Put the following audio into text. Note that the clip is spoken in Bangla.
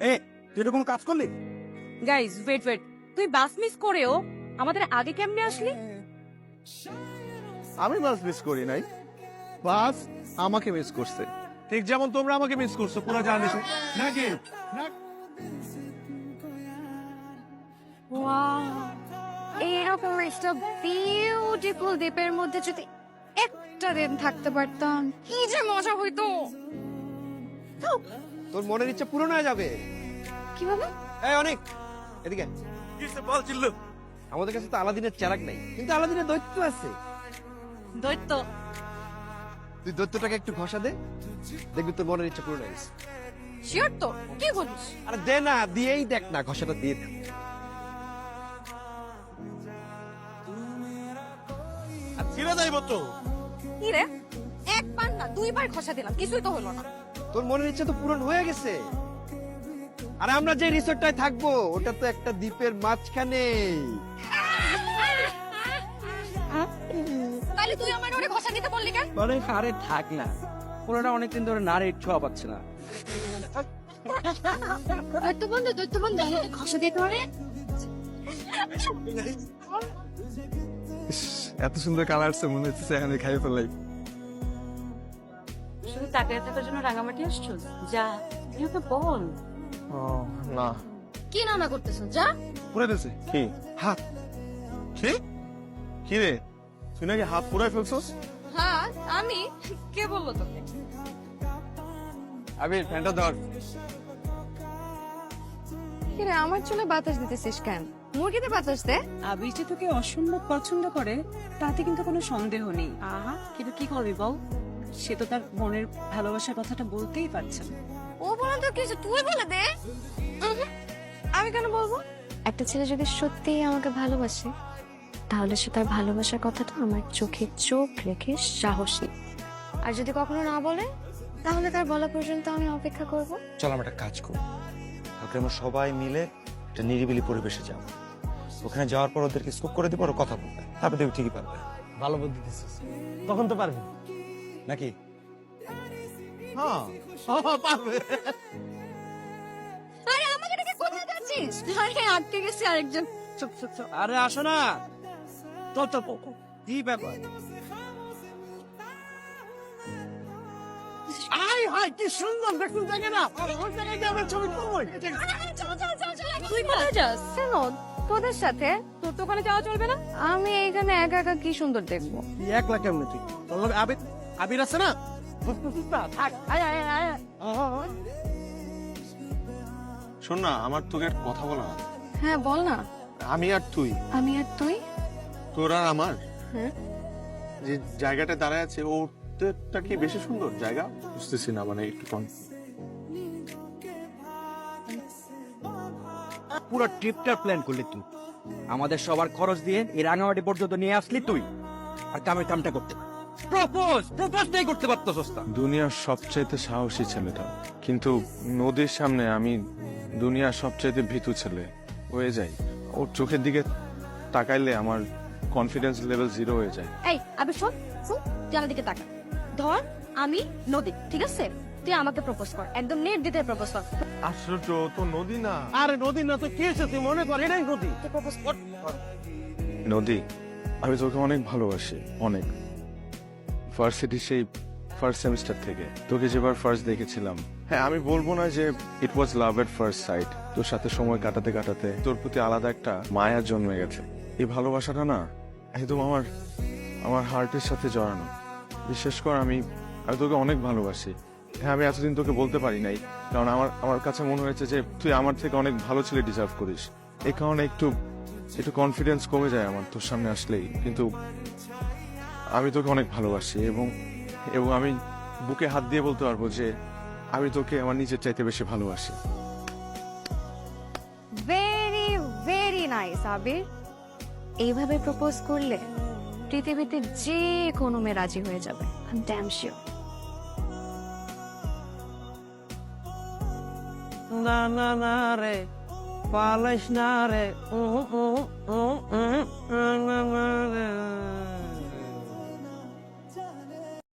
এ তুই এরকম কাজ করলি? গাইজ ওয়েট ওয়েট, তুই বাস মিস করেও আমাদের আগে কেমনে আসলি? আমি বাস মিস করি নাই, বাস আমাকে মিস করছে, ঠিক যেমন তোমরা আমাকে মিস করছো পুরো জার্নিতে নাকি? ওয়াও, এরকম একটা বিউটিফুল দ্বীপের মধ্যে যদি একটা দিন থাকতে পারতাম, কি যে মজা হইতো। তোর মনের ইচ্ছা পূরণ হয়ে যাবে। কিভাবে? এই অনেক এদিকে, কিসে বল চিল্লু? আমাদের কাছে তো আলাদিনের চেরাগ নাই, কিন্তু আলাদিনের দৈত্য আছে। দৈত্য? তুই দৈত্যটাকে একটু ঘষা দে, দেখবি তোর মনের ইচ্ছা পূরণ হয়ে গেছে। শিওর তো? কি বলিস? আরে দে না, দিয়েই দেখ না, ঘষাটা দিয়ে দে। ছিঁড়ে যাইব তো। কি রে, একবার না দুইবার ঘষা দিলাম, কিছুই তো হলো না। তোর মনের ইচ্ছা তো পূরণ হয়ে গেছে। আর আমরা যে রিসোর্টটায় থাকবো ওটা তো একটা দ্বীপের মাঝখানে। তাহলে তুই আমার ওরে ঘষা দিতে বললি কেন? আরে থাক না, পুরোটা অনেকদিন ধরে নারীর ছোঁয়া পাচ্ছে না। দৈত্য বন্ধু ঘষা দিতে পারে? এত সুন্দর কালার মনে হচ্ছে এখানে খাই ফেলাই। শুধু তাকিয়ে থাকার জন্য রাঙামাটি আসছো? যা, তুই তো বল। না কি নানা করতেছো? যা। পুরাই দিয়েছে কি হাত? কি কি রে, তুই নাকি হাত পুরাই ফেলছস? হ্যাঁ আমি। কে বললো তোকে? আবির ফ্যানটা ধর। কি রে, আমার চুলে বাতাস দিতেছিস কেন? মুরগিতে বাতাস দে। আবির যে তোকে অসম্ভব পছন্দ করে তাতে কিন্তু কোনো সন্দেহ নেই। আহা, কিন্তু কি করবি বল? সে তো তার মনের ভালোবাসার কথাটা বলতেই পারছে না। ও বলে তো কিছু, তুই বলে দে। আমি কেন বলবো? একটা ছেলে যদি সত্যিই আমাকে ভালোবাসে তাহলে সে তার ভালোবাসার কথাটা আমার চোখে চোখ রেখে সাহসী, আর যদি কখনো না বলে তাহলে তার বলা পর্যন্ত আমি অপেক্ষা করব। চল আমরা একটা কাজ করব, কালকে আমরা সবাই মিলে একটা নিরিবিলি পরিবেশে যাব। ওখানে যাওয়ার পর ওদেরকে স্কুপ করে দিব, ওরা কথা বলবে, তারপর দেখবি ঠিকই পারবে। ভালো বুদ্ধি দিছিস, তখন তো পারবি নাকি? হ্যাঁ পারবে। আরে আমাকে দেখে কোথায় যাচ্ছিস? আরে আটকে গেছে আরেকজন। চুপ চুপ চুপ, আরে আসো না তো তো। কি ব্যাপার? আয় হায় কি সুন্দর দেখুন জায়গা না, ওই জায়গায় গিয়ে আমরা ছবি তুলবো। তুই কোথায় যাস? কেন তোদের সাথে? তোর তো ওখানে যাওয়া চলবে না। আমি এইখানে একা একা কি সুন্দর দেখবো। তুই একলা কেমনে? তুই তোর লগে আবির আবির আছে না? থাক, আয় আয় আয় আয়। শোন না, আমার তোকে একটা কথা বলা। হ্যাঁ বল না। আমি আর তুই, আমি আর তুই? তোর আর আমার, হ্যাঁ। যে জায়গাটা দাঁড়ায় আছে ওটা কি বেশি সুন্দর জায়গা? বুঝতেছি না, মানে একটু পুরো ট্রিপটার প্ল্যান করলি তুই, আমাদের সবার খরচ দিয়ে এই রাঙামাটি পর্যন্ত নিয়ে আসলি তুই, আর কামের কামটা করতে প্রপোজ নেই করতে পারতো সস্তা। দুনিয়ার সবচাইতে সাহসী ছেলেটা, কিন্তু নদীর সামনে আমি দুনিয়ার সবচাইতে ভীতু ছেলে হয়ে যাই। ওর চোখের দিকে তাকাইলে আমার কনফিডেন্স লেভেল 0 হয়ে যায়। এই আবে শোন শোন, তুই আমার দিকে তাকা। ধর আমি নদী, ঠিক আছে? তুই আমাকে প্রপোজ কর, একদম নির্দ্বিধায় প্রপোজ কর। আশ্চর্য, তো নদী না। আরে নদী না তো কি হয়েছে? তুই মনে কর এটাই নদী। তুই প্রপোজ কর। নদী, আমি তোকে অনেক ভালোবাসি, অনেক। ভার্সিটি সেই ফার্স্ট সেমিস্টার থেকে তোকে যেবার ফার্স্ট দেখেছিলাম, হ্যাঁ আমি বলবো না যে ইট ওয়াজ লাভ এট ফার্স্ট সাইট, তোর সাথে সময় কাটাতে কাটাতে তোর প্রতি আলাদা একটা মায়া জন্মে গেছে। এই ভালোবাসাটা না একদম আমার আমার হার্টের সাথে জড়ানো। বিশেষ করে আমি তোকে অনেক ভালোবাসি। হ্যাঁ আমি এতদিন তোকে বলতে পারি নাই, কারণ আমার কাছে মনে হয়েছে যে তুই আমার থেকে অনেক ভালো ছেলে ডিজার্ভ করিস। এই কারণে একটু কনফিডেন্স কমে যায় আমার তোর সামনে আসলেই। কিন্তু আমি তোকে অনেক ভালোবাসি এবং আমি বুকে হাত দিয়ে বলতে পারবো যে আমি তোকে আমার নিজের চাইতে বেশি ভালোবাসি। ভেরি ভেরি নাইস আবির। এইভাবে প্রপোজ করলে পৃথিবীতে যে কোনো মেয়ে রাজি হয়ে যাবে, আই এম ড্যাম শিওর। না না না রে, পালাইস না রে, না না রে।